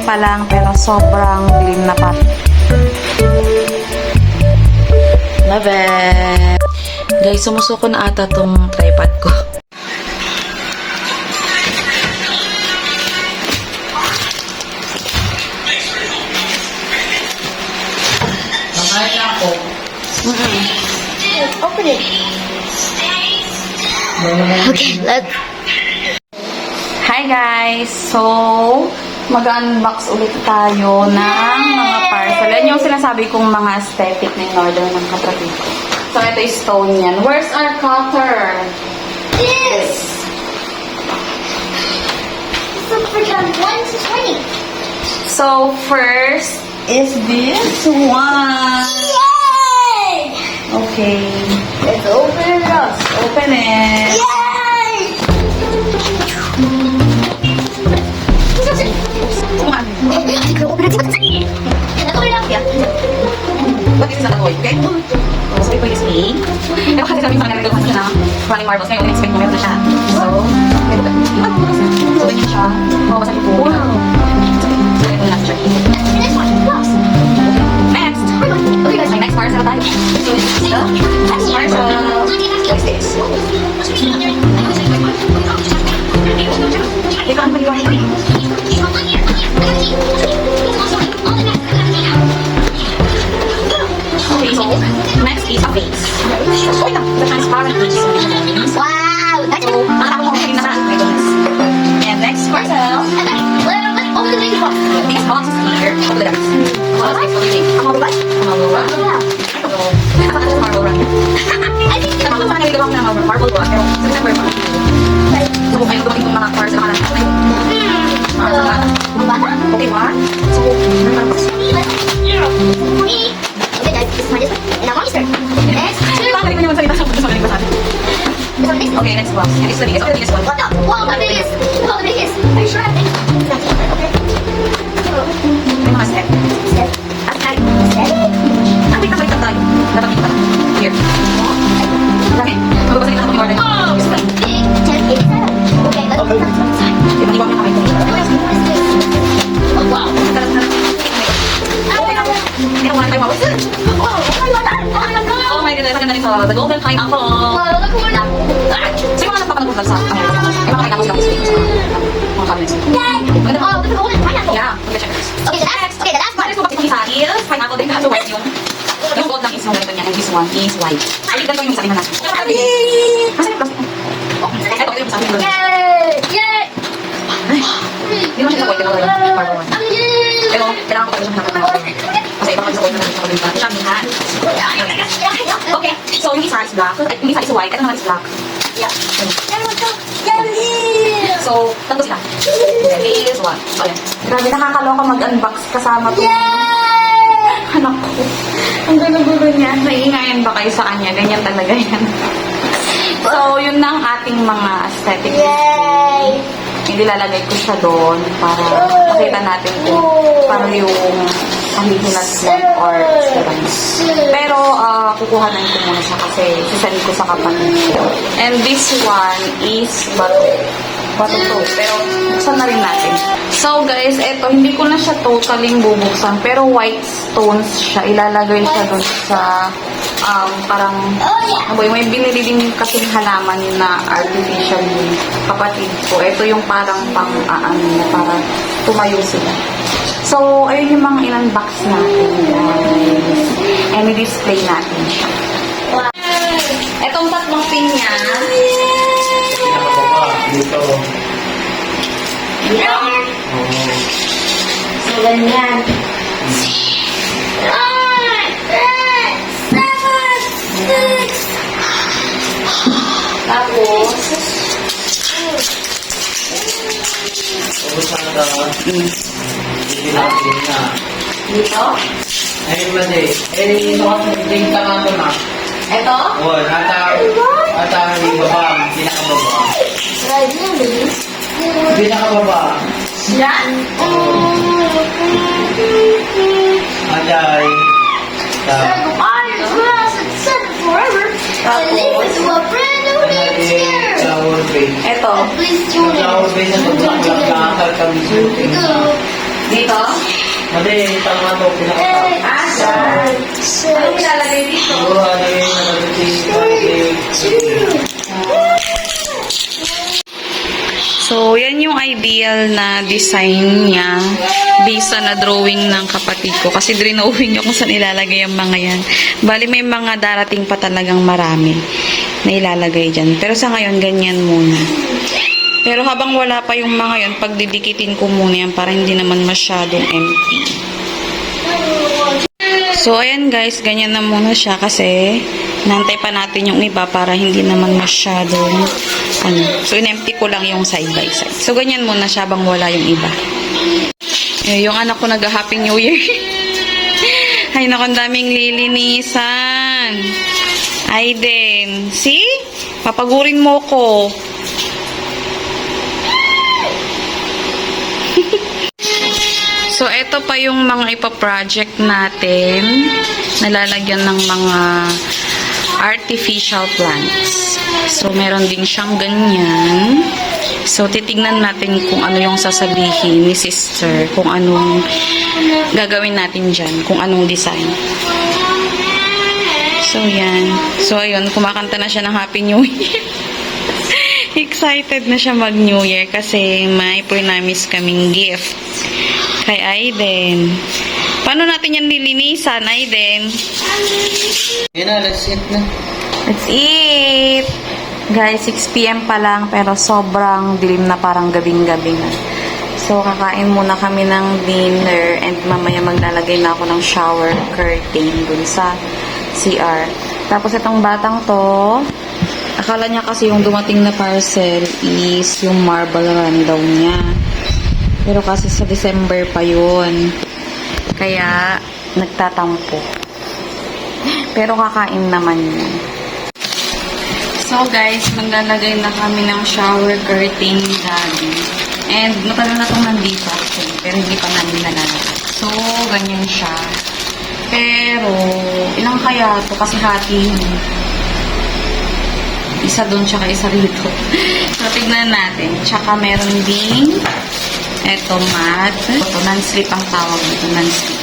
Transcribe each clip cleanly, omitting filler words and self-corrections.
pa lang pero sobrang dilim na pa. Love it! Guys, sumusuko na ata tong tripod ko. Open it. Okay, let's. Hi guys! So, mag-unbox ulit tayo ng mga parcel. Yan yung sinasabi kong mga aesthetic na in-order ng kapatid ko. So, ito yung stone yan. Where's our cutter? This. Look for John 1 to 20. So, first is this one. Yay! Okay. Let's open it up. Open it. Yay! Come on. I can open it. Open it up, yeah. What is that toy? Okay? So, ito is me. Ito kasi sabi sa kanila ito kasi na running marbles. Ngayon, in-expect mo meron na siya. So, ganyan siya. Mabasa yung buo. So, ito lang siya. This one, plus. Next. Okay guys, my next parcel tayo. So, this is the next parcel. What is this? Ito ang paliwanag ko. Okay, so, next is a vase. Oh, ito. The transparent vase. Wow, that's So, nakatapos ko kanina na. My goodness. And next parcel. let's open the next box. These boxes here. Open the guys. Ang mga Yeah. So, marble run. I think Ito mga naligaw ako ng marble run. Pero, September pa. So, kung kayo dumating kong mga parcel na kalang okay, one. So, okay guys, this one is and I want to next two. bakit ko naman salita siya? Gusto ko rin basahin. This one is Okay, next box. And it's the biggest. Okay, the biggest one. what the? Wow, the biggest. Oh, the biggest. Are you sure? I think that's it. Okay. May mga step. Step. At ay, Step. wait na tayo. Dapat dito. Here. Okay. Magbabasahin na ako yung order. Oh, it's like big 10 feet. Okay, let's open this one side. Ibang-ibang na kami. What is this? Oh, wow. Okay na po. Hindi na muna tayo mawag. Oh, oh my god. Oh my god. Oh my goodness, ang ganda nito. The golden pineapple. Wow, look who we're not. So yung mga nagpapanagpuntan sa ay mga pineapple sila kasi sa mga cabinets. Yay! Oh, this is golden pineapple. Yeah, mag-check this. Okay, the last one. Next box itong isa is pineapple din kaso white yung gold lang is yung ganito niya and this one is white. So ganito yung sabihin na natin. Kasi yung plastic. Ito yung sabihin na Yay! Yay! Hindi naman siya sa white, pero yung marble one. Pero kailangan ko talaga siya hanapin. Kasi iba kasi sa white na siya kabinta. Siya minhan. Okay, so yung isa is black. Yung isa is white. Ito naman is black. Yeah. So, tatlo sila. There is one. So, ayan. Grabe, nakakaloka mag-unbox kasama to. Anak ko. Ang gulo-gulo niya. Naiingayan ba kayo sa kanya? Ganyan talaga yan. So, yun na ang ating mga aesthetic display. Hindi lalagay ko siya doon para makita natin kung paano yung panghihinat ng or ceramics. Pero, kukuhanan ko muna siya kasi sisali ko sa kapatid ko. And this one is bato. Bato to. Pero, buksan na rin natin. So, guys, eto, hindi ko na siya totally bubuksan. Pero, white stones siya. Ilalagay siya doon sa parang may binili din kasing halaman na artificial yung kapatid ko. Ito yung parang para tumayo sila. So, ayun yung mga in-unbox natin, guys. And i-display natin siya. Etong tatlong pin niya. Dito. So, ganyan. Tapos, Tapos na daw. Hindi natin na. dito. Ayun ba di? Eh, ito kasi drink ka nga ito na. Ito. Oo, ata yung baba, pinakababa. Pinakababa. Yan. Atay. Flower base. Ito. Flower base na bulaklak kami sa Dito? Mali, tama to. Pinakatap. Ano ilalagay dito? Oo, ano yung nalagay. So, yan yung ideal na design niya based on na drawing ng kapatid ko. Kasi drawing niya kung saan ilalagay ang mga yan. Bali, may mga darating pa talagang marami na ilalagay dyan. Pero sa ngayon, ganyan muna. Pero habang wala pa yung mga yan, pagdidikitin ko muna yan para hindi naman masyadong empty. So, ayan guys, ganyan na muna siya kasi nantay pa natin yung iba para hindi naman masyadong So, in-empty ko lang yung side by side. So, ganyan muna siya habang wala yung iba. Yung anak ko nag-Happy New Year. Ay, naku, ang daming lilinisan. Aiden, see? Papagurin mo ko. So, ito pa yung mga ipa-project natin. Nalalagyan ng mga artificial plants. So, meron din siyang ganyan. So, titignan natin kung ano yung sasabihin ni sister, kung anong gagawin natin dyan, kung anong design. So, yan. So, ayun, kumakanta na siya ng Happy New Year. Excited na siya mag-New Year kasi may promise kaming gift kay Aiden. Paano natin yan nilinisan, Aiden? Yun na, let's eat na. Let's eat! Guys, 6 p.m. pa lang pero sobrang dilim na parang gabing-gabi na. So, kakain muna kami ng dinner and mamaya maglalagay na ako ng shower curtain dun sa CR. Tapos itong batang to, akala niya kasi yung dumating na parcel is yung marble run daw niya. Pero kasi sa December pa yun. Kaya, nagtatampo. Pero kakain naman yun. So guys, maglalagay na kami ng shower curtain ni Daddy. And matagal na itong nandito actually, pero hindi pa namin nalalagay. So, ganyan siya. Pero, ilang kaya ito? Kasi hati yun. Isa doon, tsaka isa rito. So, tignan natin. Tsaka meron din eto mat. Ito, non-slip ang tawag dito, non-slip.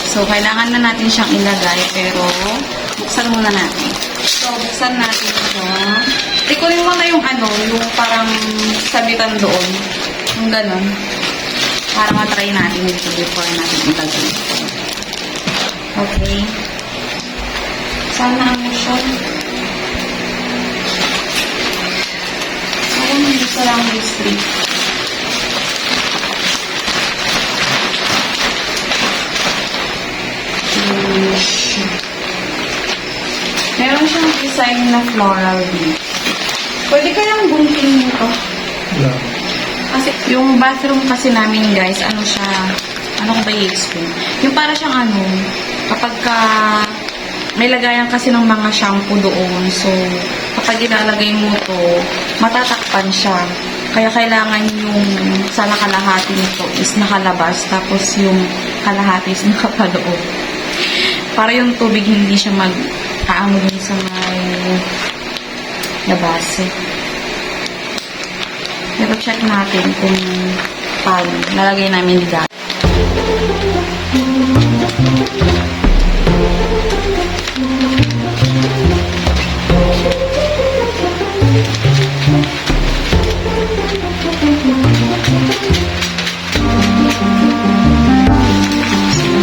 So, kailangan na natin siyang ilagay, pero buksan muna natin. So, buksan natin ito. Ikunin mo na yung yung parang sabitan doon. Yung ganon. Para matry natin dito before natin ilagay. Okay. Sana siya. Ayun, hindi ko lang strip. Meron siyang design na floral dito. Pwede kayang gunting nito. Yeah. Kasi yung bathroom kasi namin guys, ano ko ba i-explain? Yung para siyang kapag may lagayan kasi ng mga shampoo doon. So, kapag ilalagay mo to, matatakpan siya. Kaya kailangan yung sa nakalahati nito is nakalabas, tapos yung kalahati is nakapaloob. Para yung tubig hindi siya mag-aamo dun sa may labas. Pero check natin kung paano. Nalagay namin dito.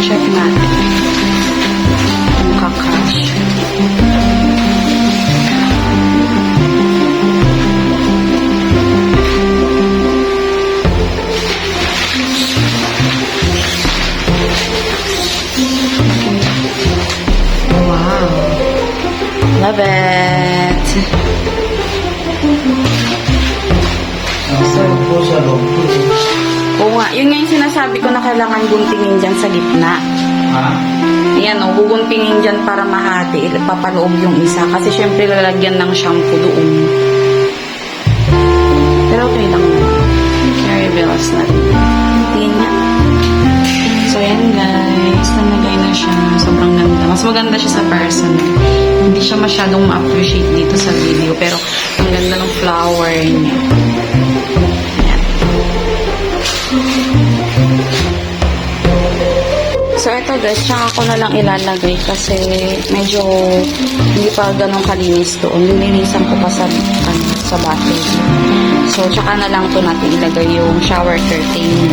Check natin. Kung kakash. Love it. So, po sa loob. Oo nga, yun nga yung sinasabi ko na kailangan guntingin dyan sa gitna. Ha? Ayan o, guguntingin dyan para mahati. Papaloob yung isa. Kasi syempre lalagyan ng shampoo doon. Pero okay lang na. Carry bills na rin. Tingin niya. So yan guys, nalagay na siya. Sobrang ganda. Mas maganda siya sa person. Hindi siya masyadong ma-appreciate dito sa video. Pero ang ganda ng flower niya. Ayan. So, ito guys, tsaka ko na lang ilalagay kasi medyo hindi pa ganun kalinis doon. Lilinisan ko pa sa bathroom. So, tsaka na lang to natin ilagay yung shower curtain.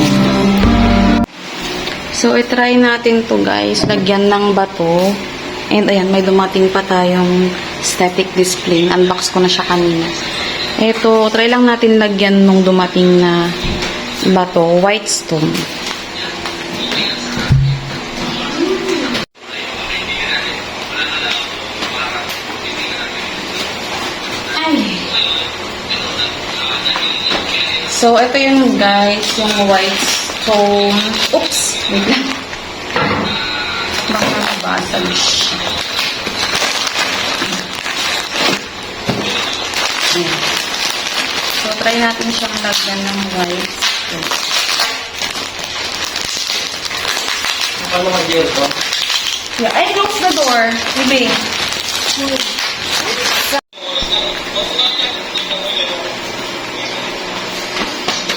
So, itry natin to guys. Lagyan ng bato. And ayan, may dumating pa tayong static display. Unbox ko na siya kanina. Ito, try lang natin lagyan nung dumating na bato. White stone. So, ito yung guys, yung white stone. Oops! Wait lang. Baka nabasag siya. Ayan. So, try natin siyang lagyan ng white stone. Paano mag-deal ko? Yeah, ay, close the door. Bibi.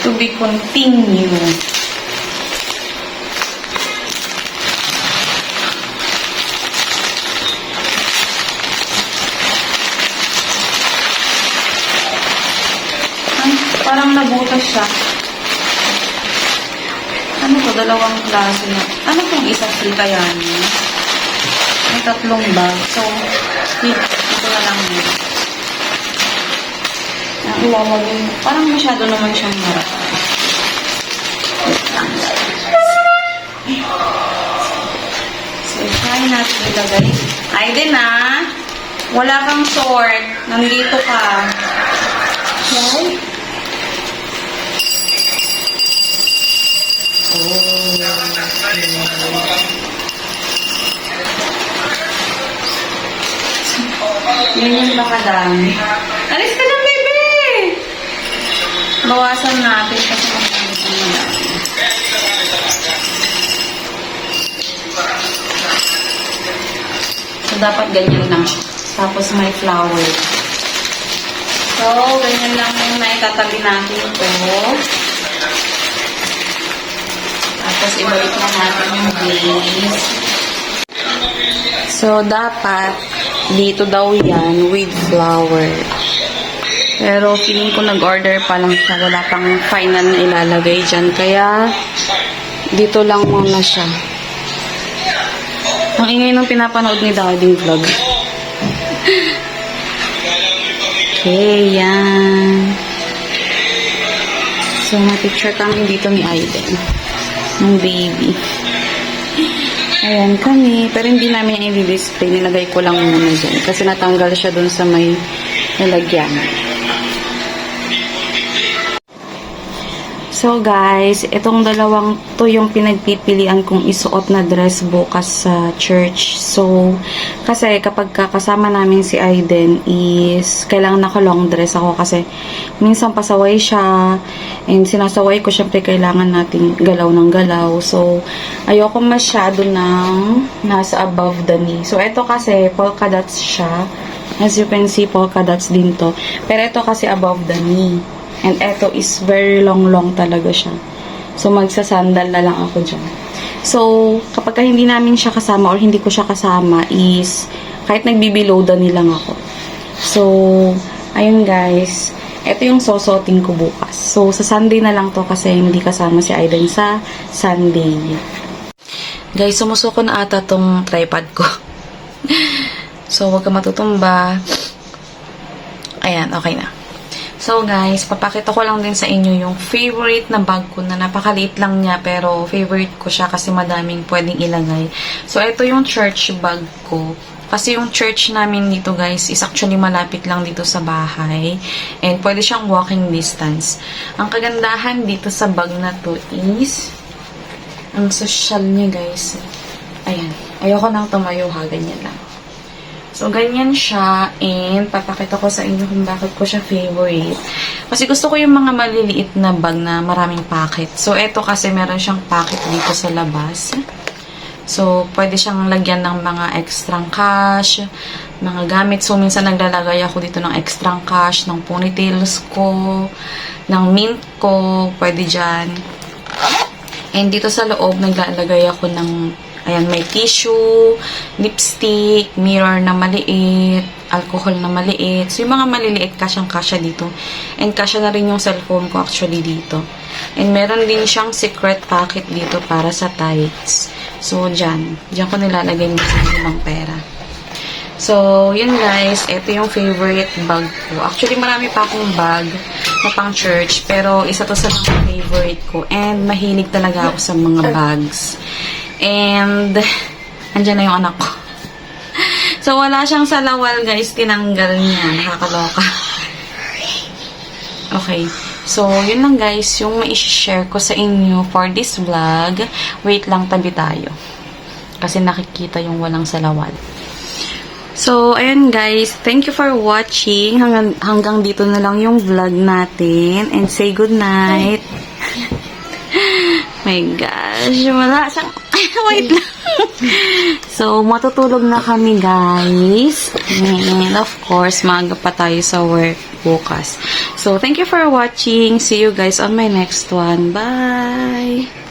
To be continued. Ay, parang nabutas siya. Ano to? Dalawang klase na. Ano kung isa kita yan? May 3 bag. So, ito na lang yun. Ang ilalagay. Parang masyado naman siyang marap. Wait lang guys. So, try natin ilagay. Ay din wala kang short. Nandito ka. Okay? Ganyan ba kadami? Alis ka na, baby! Bawasan natin kasi masyado na madami. So, dapat ganyan lang siya. Tapos may flower. So, ganyan lang yung naitatabi natin ito. Tapos, ibalik na natin yung base. So, dapat dito daw yan with flower. Pero feeling ko nag-order pa lang siya. Wala pang final na ilalagay dyan. Kaya dito lang muna siya. Ang ingay nung pinapanood ni Daddy vlog. Okay, yan. So, ma-picture kami dito ni Aiden. Ng baby. Ayan kami. Pero hindi namin yung i-display. Nilagay ko lang muna dyan. Kasi natanggal siya dun sa may nilagyan. So guys, itong dalawang to yung pinagpipilian kong isuot na dress bukas sa church. So, kasi kapag kasama namin si Aiden is kailangan naka-long dress ako kasi minsan pasaway siya and sinasaway ko syempre kailangan nating galaw ng galaw. So, ayoko masyado ng nasa above the knee. So, ito kasi polka dots siya. As you can see, polka dots din to. Pero ito kasi above the knee. And eto is very long talaga siya. So, magsasandal na lang ako dyan. So, kapag hindi namin siya kasama or hindi ko siya kasama is kahit nagbibelow the knee lang ako. So, ayun guys. Ito yung sosotin ko bukas. So, sa Sunday na lang to kasi hindi kasama si Aiden sa Sunday. Guys, sumusuko na ata tong tripod ko. So, huwag ka matutumba. Ayan, okay na. So guys, papakita ko lang din sa inyo yung favorite na bag ko na napakaliit lang niya pero favorite ko siya kasi madaming pwedeng ilagay. So ito yung church bag ko. Kasi yung church namin dito guys is actually malapit lang dito sa bahay. And pwede siyang walking distance. Ang kagandahan dito sa bag na to is ang social niya guys. Ayan. Ayoko nang tumayo ha. Ganyan lang. So, ganyan siya. And, papakita ko sa inyo kung bakit ko siya favorite. Kasi gusto ko yung mga maliliit na bag na maraming pocket. So, eto kasi meron siyang pocket dito sa labas. So, pwede siyang lagyan ng mga extrang cash, mga gamit. So, minsan naglalagay ako dito ng extrang cash, ng ponytails ko, ng mint ko. Pwede dyan. And dito sa loob, naglalagay ako ng Ayan, may tissue, lipstick, mirror na maliit, alcohol na maliit. So, yung mga maliliit, kasyang-kasya dito. And kasya na rin yung cellphone ko actually dito. And meron din siyang secret pocket dito para sa tights. So, dyan ko nilalagay ng pera. So, yun guys, ito yung favorite bag ko. Actually, marami pa akong bag na pang church, pero isa to sa mga favorite ko. And mahilig talaga ako sa mga bags. And, andyan na yung anak ko. So, wala siyang salawal, guys. Tinanggal niya. Nakakaloka. Okay. So, yun lang, guys. Yung ma-share ko sa inyo for this vlog. Wait lang, tabi tayo. Kasi nakikita yung walang salawal. So, ayun, guys. Thank you for watching. Hanggang dito na lang yung vlog natin. And say good night. My gosh. Wala siyang... Wait lang. So, matutulog na kami, guys. And of course, maaga pa tayo sa work bukas. So, thank you for watching. See you guys on my next one. Bye!